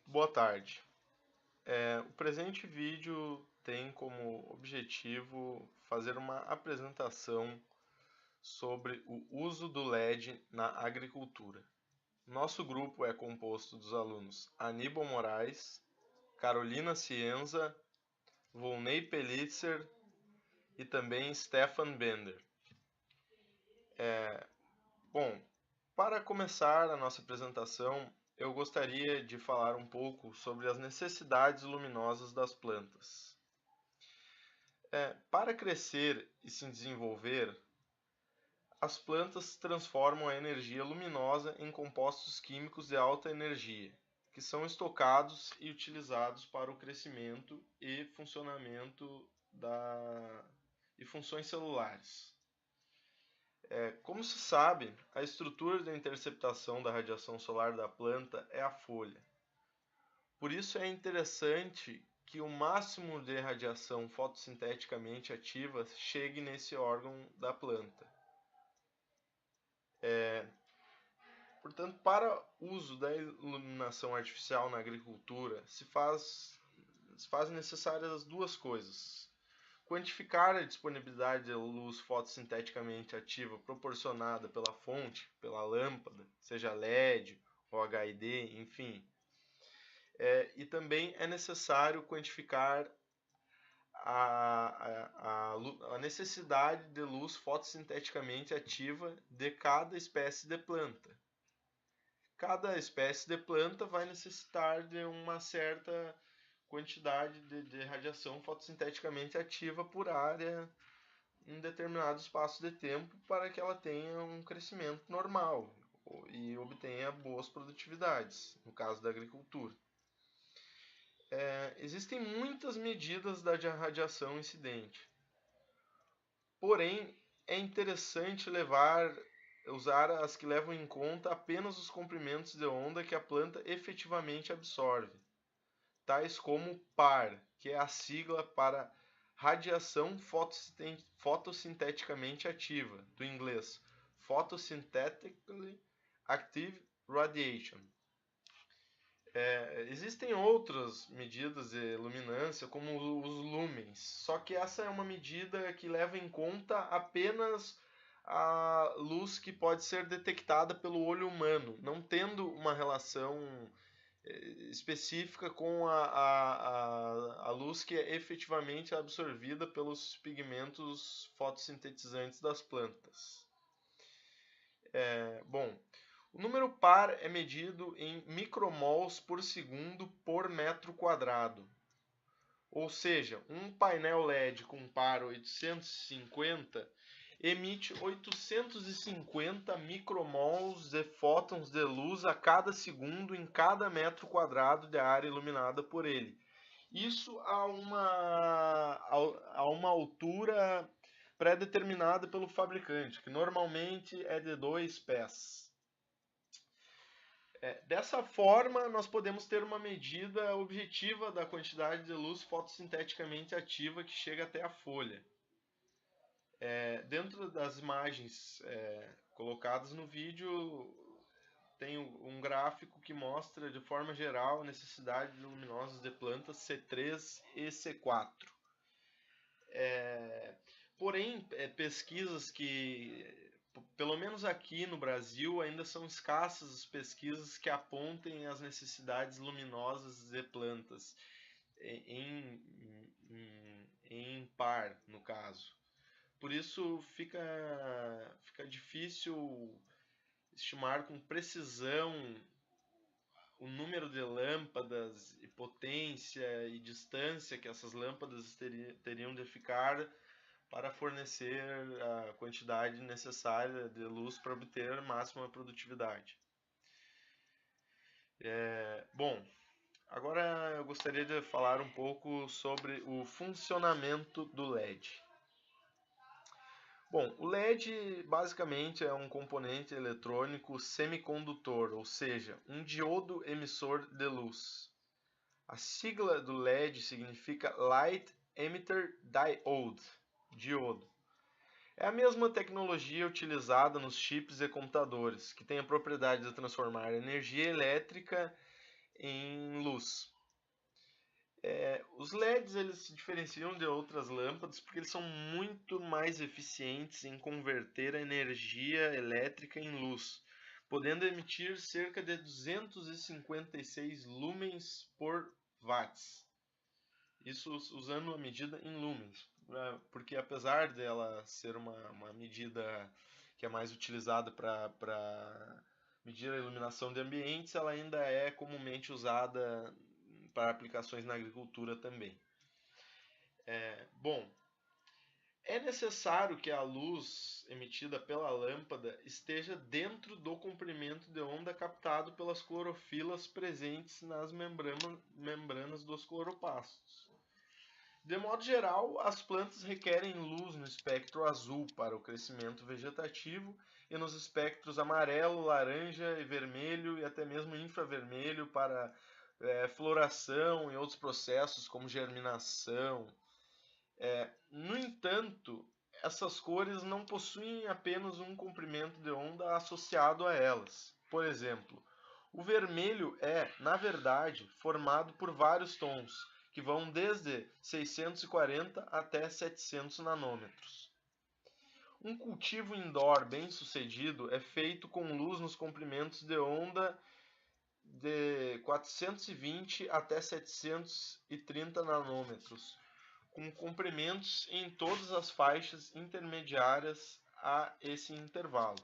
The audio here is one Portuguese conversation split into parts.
Boa tarde. O presente vídeo tem como objetivo fazer uma apresentação sobre o uso do LED na agricultura. Nosso grupo é composto dos alunos Aníbal Moraes, Carolina Cienza, Volney Pelitzer e também Stefan Bender. Bom, para começar a nossa apresentação, eu gostaria de falar um pouco sobre as necessidades luminosas das plantas. Para crescer e se desenvolver, as plantas transformam a energia luminosa em compostos químicos de alta energia, que são estocados e utilizados para o crescimento e funcionamento e funções celulares. Como se sabe, a estrutura de interceptação da radiação solar da planta é a folha. Por isso é interessante que o máximo de radiação fotossinteticamente ativa chegue nesse órgão da planta. Portanto, para uso da iluminação artificial na agricultura, se fazem necessárias as duas coisas: quantificar a disponibilidade de luz fotossinteticamente ativa proporcionada pela fonte, pela lâmpada, seja LED ou HID, enfim. E também é necessário quantificar a necessidade de luz fotossinteticamente ativa de cada espécie de planta. Cada espécie de planta vai necessitar de uma certa quantidade de radiação fotossinteticamente ativa por área em determinado espaço de tempo para que ela tenha um crescimento normal e obtenha boas produtividades, no caso da agricultura. Existem muitas medidas da radiação incidente, porém é interessante usar as que levam em conta apenas os comprimentos de onda que a planta efetivamente absorve, tais como PAR, que é a sigla para radiação fotossinteticamente ativa, do inglês Photosynthetically Active Radiation. Existem outras medidas de luminância, como os lumens, só que essa é uma medida que leva em conta apenas a luz que pode ser detectada pelo olho humano, não tendo uma relação específica com a luz que é efetivamente absorvida pelos pigmentos fotossintetizantes das plantas. Bom, o número par é medido em micromols por segundo por metro quadrado. Ou seja, um painel LED com par 850 emite 850 micromols de fótons de luz a cada segundo em cada metro quadrado de área iluminada por ele. Isso a uma altura pré-determinada pelo fabricante, que normalmente é de 2 pés. Dessa forma, nós podemos ter uma medida objetiva da quantidade de luz fotossinteticamente ativa que chega até a folha. Dentro das imagens colocadas no vídeo, tem um gráfico que mostra de forma geral a necessidade de luminosas de plantas C3 e C4. Porém, pesquisas que, pelo menos aqui no Brasil, ainda são escassas as pesquisas que apontem as necessidades luminosas de plantas, em par, no caso. Por isso fica difícil estimar com precisão o número de lâmpadas e potência e distância que essas lâmpadas teriam de ficar para fornecer a quantidade necessária de luz para obter a máxima produtividade. Bom, agora eu gostaria de falar um pouco sobre o funcionamento do LED. Bom, o LED basicamente é um componente eletrônico semicondutor, ou seja, um diodo emissor de luz. A sigla do LED significa Light Emitter Diode, diodo. É a mesma tecnologia utilizada nos chips de computadores, que tem a propriedade de transformar energia elétrica em luz. Os LEDs eles se diferenciam de outras lâmpadas porque eles são muito mais eficientes em converter a energia elétrica em luz, podendo emitir cerca de 256 lumens por watts. Isso usando a medida em lumens, porque apesar dela ser uma medida que é mais utilizada para medir a iluminação de ambientes, ela ainda é comumente usada para aplicações na agricultura também. Bom, é necessário que a luz emitida pela lâmpada esteja dentro do comprimento de onda captado pelas clorofilas presentes nas membranas dos cloroplastos. De modo geral, as plantas requerem luz no espectro azul para o crescimento vegetativo e nos espectros amarelo, laranja e vermelho e até mesmo infravermelho para floração e outros processos como germinação. No entanto, essas cores não possuem apenas um comprimento de onda associado a elas. Por exemplo, o vermelho é, na verdade, formado por vários tons, que vão desde 640 até 700 nanômetros. Um cultivo indoor bem sucedido é feito com luz nos comprimentos de onda de 420 até 730 nanômetros, com comprimentos em todas as faixas intermediárias a esse intervalo.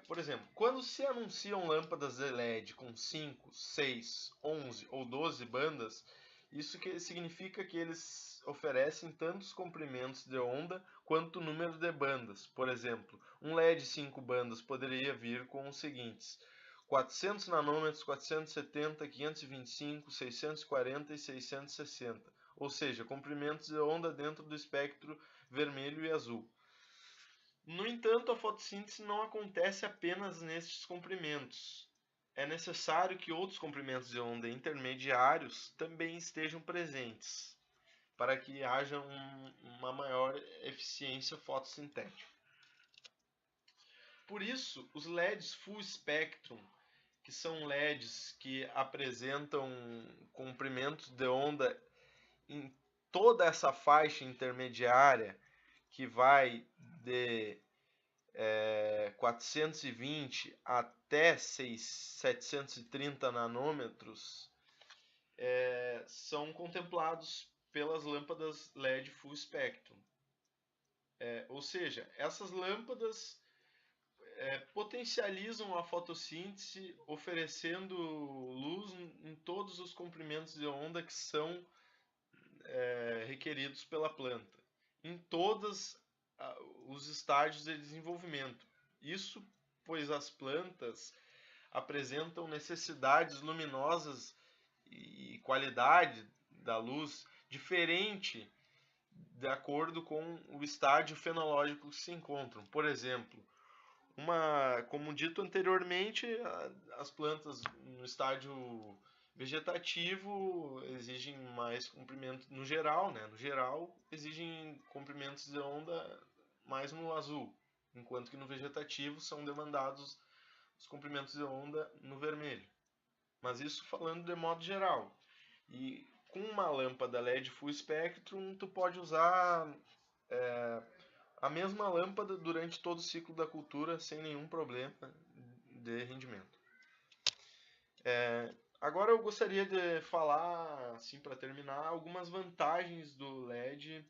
Por exemplo, quando se anunciam lâmpadas de LED com 5, 6, 11 ou 12 bandas, isso significa que eles oferecem tantos comprimentos de onda quanto o número de bandas. Por exemplo, um LED 5 bandas poderia vir com os seguintes: 400 nanômetros, 470, 525, 640 e 660, ou seja, comprimentos de onda dentro do espectro vermelho e azul. No entanto, a fotossíntese não acontece apenas nestes comprimentos. É necessário que outros comprimentos de onda intermediários também estejam presentes, para que haja uma maior eficiência fotossintética. Por isso, os LEDs Full Spectrum, que são LEDs que apresentam comprimentos de onda em toda essa faixa intermediária, que vai de 420 até 730 nanômetros, são contemplados pelas lâmpadas LED Full Spectrum. Ou seja, essas lâmpadas potencializam a fotossíntese, oferecendo luz em todos os comprimentos de onda que são requeridos pela planta, em todos os estágios de desenvolvimento. Isso pois as plantas apresentam necessidades luminosas e qualidade da luz diferente de acordo com o estágio fenológico que se encontram. Por exemplo, como dito anteriormente, as plantas no estágio vegetativo exigem mais comprimento no geral, né? No geral, exigem comprimentos de onda mais no azul, enquanto que no vegetativo são demandados os comprimentos de onda no vermelho. Mas isso falando de modo geral. E com uma lâmpada LED Full Spectrum, tu pode usar a mesma lâmpada durante todo o ciclo da cultura sem nenhum problema de rendimento. Agora eu gostaria de falar, assim, para terminar, algumas vantagens do LED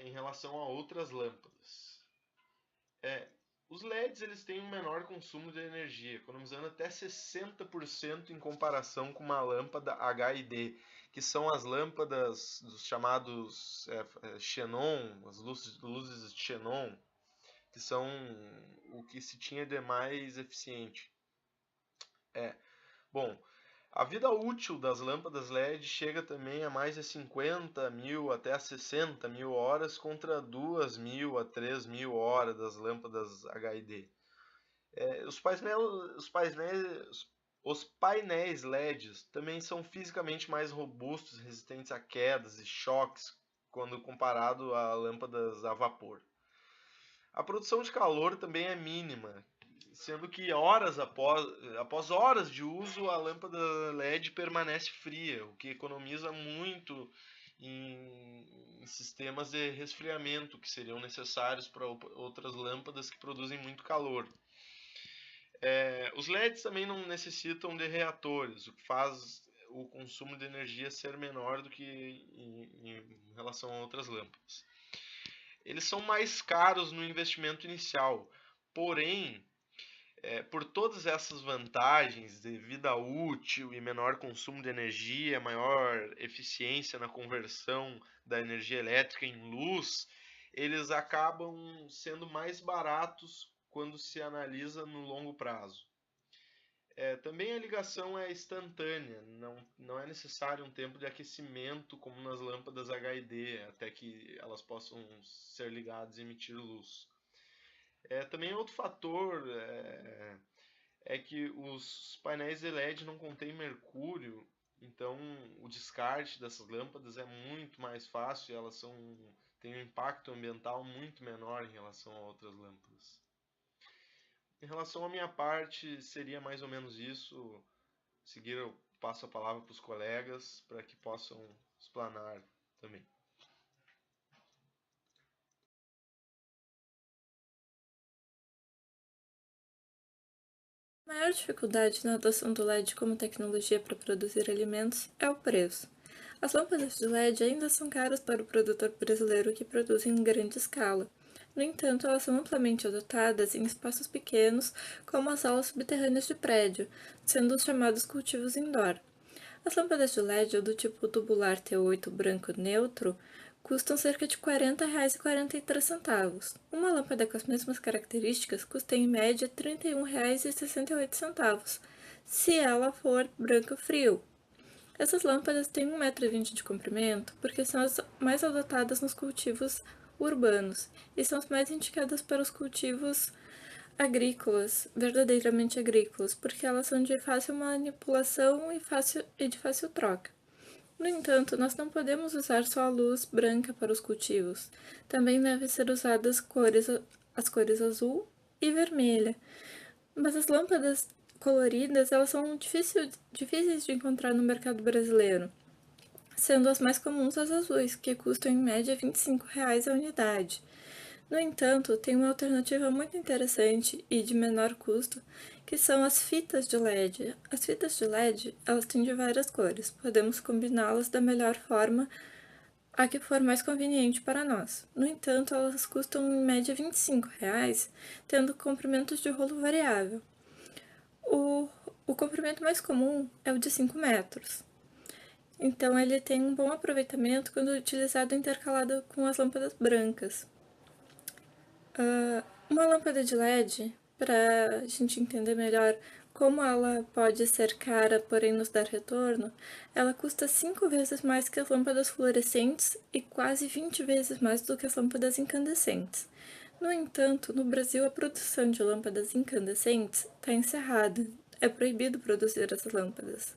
em relação a outras lâmpadas. Os LEDs eles têm um menor consumo de energia, economizando até 60% em comparação com uma lâmpada HID, que são as lâmpadas dos chamados xenon, as luzes de xenon, que são o que se tinha de mais eficiente. Bom, a vida útil das lâmpadas LED chega também a mais de 50.000 até 60.000 horas contra 2.000 a 3.000 horas das lâmpadas HID. Os painéis LEDs também são fisicamente mais robustos, resistentes a quedas e choques quando comparado a lâmpadas a vapor. A produção de calor também é mínima, sendo que após horas de uso a lâmpada LED permanece fria, o que economiza muito em sistemas de resfriamento que seriam necessários para outras lâmpadas que produzem muito calor. Os LEDs também não necessitam de reatores, o que faz o consumo de energia ser menor do que em relação a outras lâmpadas. Eles são mais caros no investimento inicial, porém, por todas essas vantagens de vida útil e menor consumo de energia, maior eficiência na conversão da energia elétrica em luz, eles acabam sendo mais baratos quando se analisa no longo prazo. Também a ligação é instantânea, não é necessário um tempo de aquecimento como nas lâmpadas HID, até que elas possam ser ligadas e emitir luz. Também outro fator é que os painéis de LED não contêm mercúrio, então o descarte dessas lâmpadas é muito mais fácil e elas têm um impacto ambiental muito menor em relação a outras lâmpadas. Em relação à minha parte, seria mais ou menos isso. A seguir, eu passo a palavra para os colegas para que possam explanar também. A maior dificuldade na adoção do LED como tecnologia para produzir alimentos é o preço. As lâmpadas de LED ainda são caras para o produtor brasileiro que produz em grande escala. No entanto, elas são amplamente adotadas em espaços pequenos, como as aulas subterrâneas de prédio, sendo os chamados cultivos indoor. As lâmpadas de LED do tipo tubular T8 branco neutro custam cerca de R$ 40,43. Uma lâmpada com as mesmas características custa em média R$ 31,68, se ela for branco frio. Essas lâmpadas têm 1,20 m de comprimento porque são as mais adotadas nos cultivos urbanos e são as mais indicadas para os cultivos agrícolas, verdadeiramente agrícolas, porque elas são de fácil manipulação e de fácil troca. No entanto, nós não podemos usar só a luz branca para os cultivos. Também devem ser usadas as cores azul e vermelha. Mas as lâmpadas coloridas, elas são difíceis de encontrar no mercado brasileiro, sendo as mais comuns as azuis, que custam em média R$ 25 a unidade. No entanto, tem uma alternativa muito interessante e de menor custo, que são as fitas de LED. As fitas de LED, elas têm de várias cores. Podemos combiná-las da melhor forma, a que for mais conveniente para nós. No entanto, elas custam em média R$ 25, tendo comprimentos de rolo variável. O comprimento mais comum é o de 5 metros. Então, ele tem um bom aproveitamento quando utilizado intercalado com as lâmpadas brancas. Uma lâmpada de LED, para a gente entender melhor como ela pode ser cara, porém nos dar retorno, ela custa 5 vezes mais que as lâmpadas fluorescentes e quase 20 vezes mais do que as lâmpadas incandescentes. No entanto, no Brasil a produção de lâmpadas incandescentes está encerrada, é proibido produzir essas lâmpadas.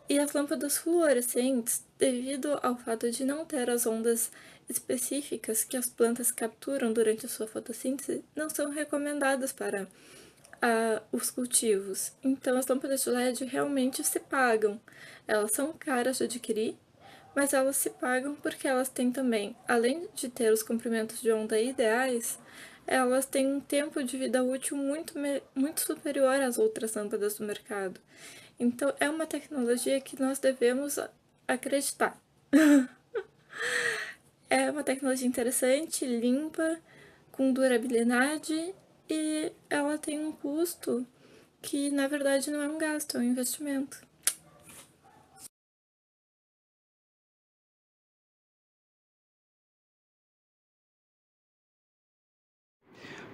E as lâmpadas fluorescentes, devido ao fato de não ter as ondas específicas que as plantas capturam durante a sua fotossíntese, não são recomendadas para os cultivos. Então, as lâmpadas de LED realmente se pagam. Elas são caras de adquirir, mas elas se pagam porque elas têm também, além de ter os comprimentos de onda ideais, elas têm um tempo de vida útil muito superior às outras lâmpadas do mercado. Então, é uma tecnologia que nós devemos acreditar. É uma tecnologia interessante, limpa, com durabilidade e ela tem um custo que, na verdade, não é um gasto, é um investimento.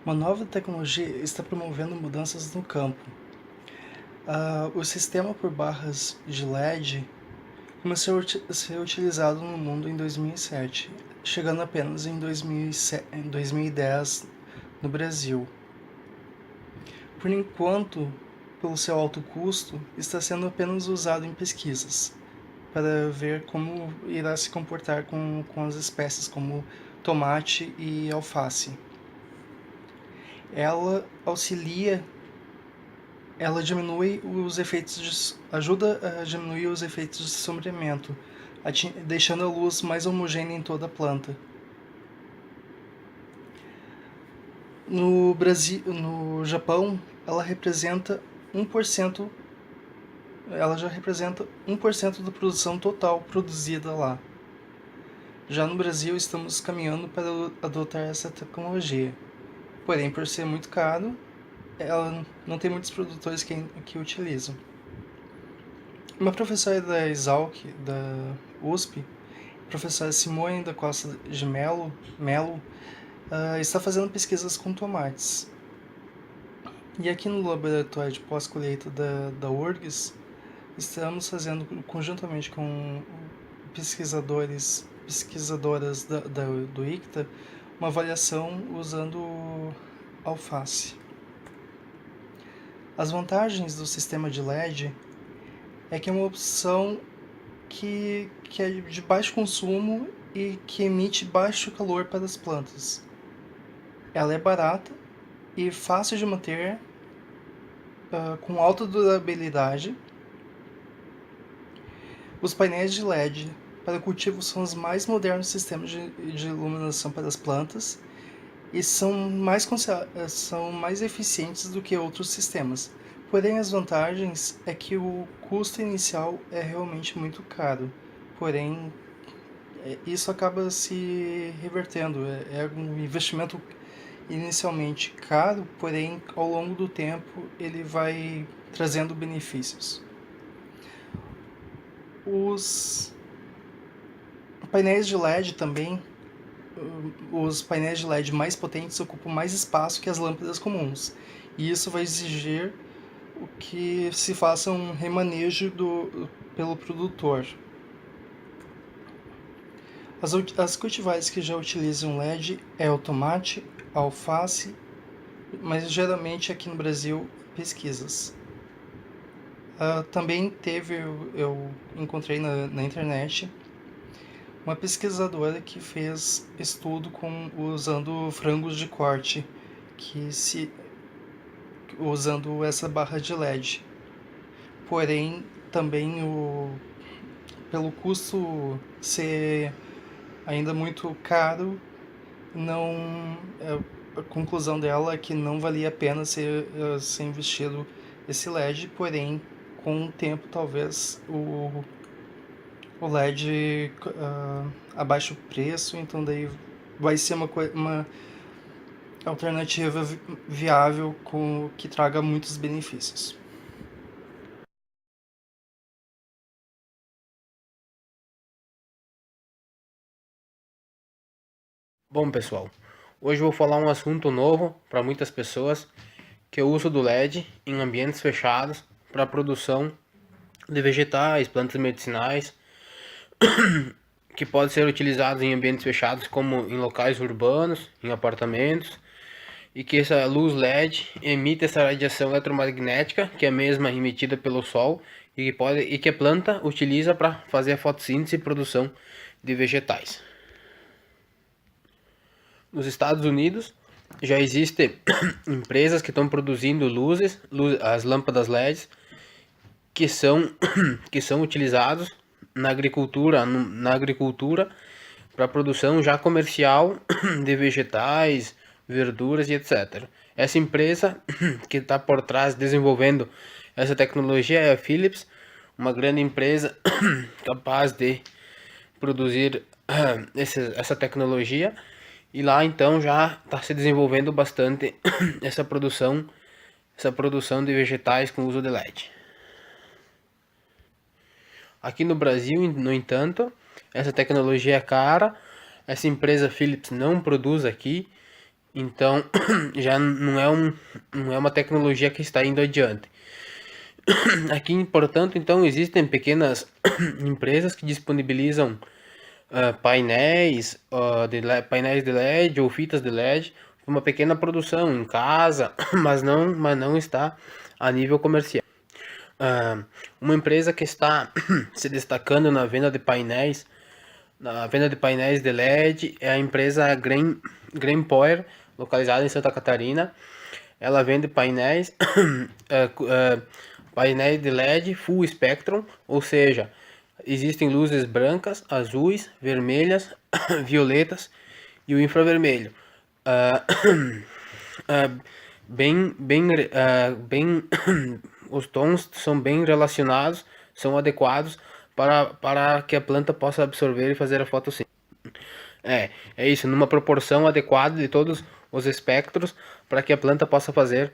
Uma nova tecnologia está promovendo mudanças no campo. O sistema por barras de LED começou a ser utilizado no mundo em 2007, chegando apenas em 2010 no Brasil. Por enquanto, pelo seu alto custo, está sendo apenas usado em pesquisas, para ver como irá se comportar com as espécies como tomate e alface. ela auxilia, ela diminui os efeitos ajuda a diminuir os efeitos de sombreamento, deixando a luz mais homogênea em toda a planta. No Japão, ela representa 1%, ela já representa 1% da produção total produzida lá. Já no Brasil, estamos caminhando para adotar essa tecnologia. Porém, por ser muito caro, ela não tem muitos produtores que utilizam. Uma professora da Exalc, da USP, professora Simone da Costa de Melo, está fazendo pesquisas com tomates. E aqui no laboratório de pós-colheita da URGS, estamos fazendo, conjuntamente com pesquisadoras do ICTA, uma avaliação usando alface. As vantagens do sistema de LED é que é uma opção que é de baixo consumo e que emite baixo calor para as plantas. Ela é barata e fácil de manter, com alta durabilidade. Os painéis de LED para cultivo são os mais modernos sistemas de iluminação para as plantas e são mais eficientes do que outros sistemas. Porém, as vantagens é que o custo inicial é realmente muito caro. Porém, isso acaba se revertendo. É um investimento inicialmente caro, porém, ao longo do tempo, ele vai trazendo benefícios. Os painéis de LED também, os painéis de LED mais potentes ocupam mais espaço que as lâmpadas comuns. E isso vai exigir que se faça um remanejo pelo produtor. As cultivares que já utilizam LED é o tomate, a alface, mas geralmente aqui no Brasil, pesquisas. Também eu encontrei na internet uma pesquisadora que fez estudo usando frangos de corte, usando essa barra de LED. Porém, também pelo custo ser ainda muito caro, a conclusão dela é que não valia a pena ser investido esse LED, porém, com o tempo, talvez o LED abaixe o preço, então daí vai ser uma alternativa viável que traga muitos benefícios. Bom, pessoal, hoje eu vou falar um assunto novo para muitas pessoas, que é o uso do LED em ambientes fechados para a produção de vegetais, plantas medicinais, que pode ser utilizado em ambientes fechados como em locais urbanos, em apartamentos, e que essa luz LED emite essa radiação eletromagnética, que é a mesma emitida pelo Sol, e que a planta utiliza para fazer a fotossíntese e produção de vegetais. Nos Estados Unidos já existem empresas que estão produzindo as lâmpadas LEDs, que são utilizados na agricultura para produção já comercial de vegetais, verduras e etc. Essa empresa que está por trás desenvolvendo essa tecnologia é a Philips, uma grande empresa capaz de produzir essa tecnologia. E lá então já está se desenvolvendo bastante essa produção de vegetais com uso de LED. Aqui no Brasil, no entanto, essa tecnologia é cara, essa empresa Philips não produz aqui, então já não é uma tecnologia que está indo adiante. Aqui, portanto, então existem pequenas empresas que disponibilizam painéis de LED ou fitas de LED, uma pequena produção em casa, mas não está a nível comercial. Uma empresa que está se destacando na venda de painéis de LED é a empresa Greenpower, localizada em Santa Catarina. ela vende painéis, painéis de LED Full Spectrum, ou seja, existem luzes brancas, azuis, vermelhas, violetas e o infravermelho. Os tons são bem relacionados, são adequados para que a planta possa absorver e fazer a fotossíntese. É isso, numa proporção adequada de todos os espectros para que a planta possa fazer,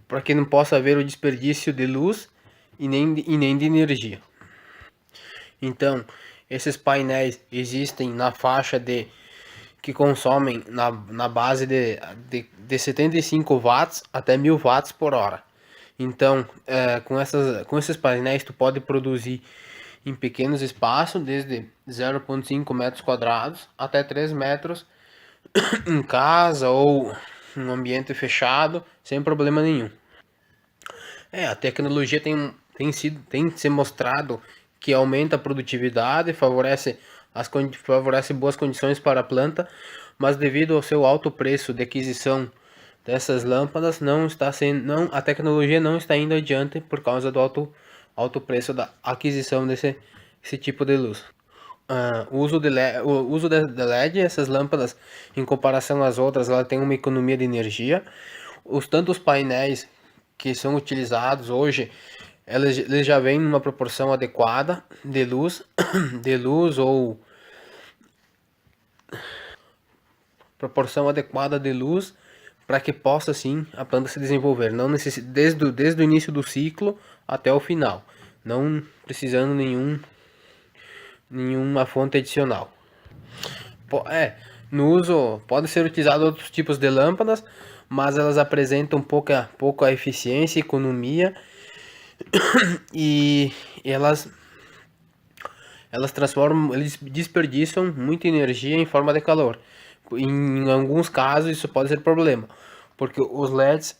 para que não possa haver o desperdício de luz e nem de energia. Então, esses painéis existem na faixa que consomem na base de 75 watts até 1000 watts por hora. Então, com esses painéis tu pode produzir em pequenos espaços, desde 0,5 metros quadrados até 3 metros em casa ou em um ambiente fechado, sem problema nenhum. A tecnologia tem se mostrado que aumenta a produtividade, favorece boas condições para a planta, mas devido ao seu alto preço de aquisição dessas lâmpadas, a tecnologia não está indo adiante por causa do alto preço da aquisição desse tipo de luz. O uso da LED, essas lâmpadas, em comparação às outras, ela tem uma economia de energia. Tantos painéis que são utilizados hoje, eles já vêm numa proporção adequada de luz, ou proporção adequada de luz para que possa sim a planta se desenvolver, não desde o início do ciclo até o final, não precisando nenhuma fonte adicional. No uso pode ser utilizado outros tipos de lâmpadas, mas elas apresentam pouca eficiência e economia e elas desperdiçam muita energia em forma de calor. Em alguns casos isso pode ser problema, porque os LEDs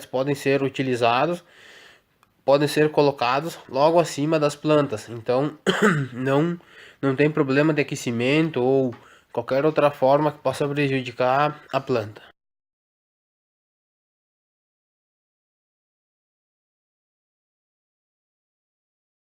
podem ser utilizados, podem ser colocados logo acima das plantas, então não tem problema de aquecimento ou qualquer outra forma que possa prejudicar a planta.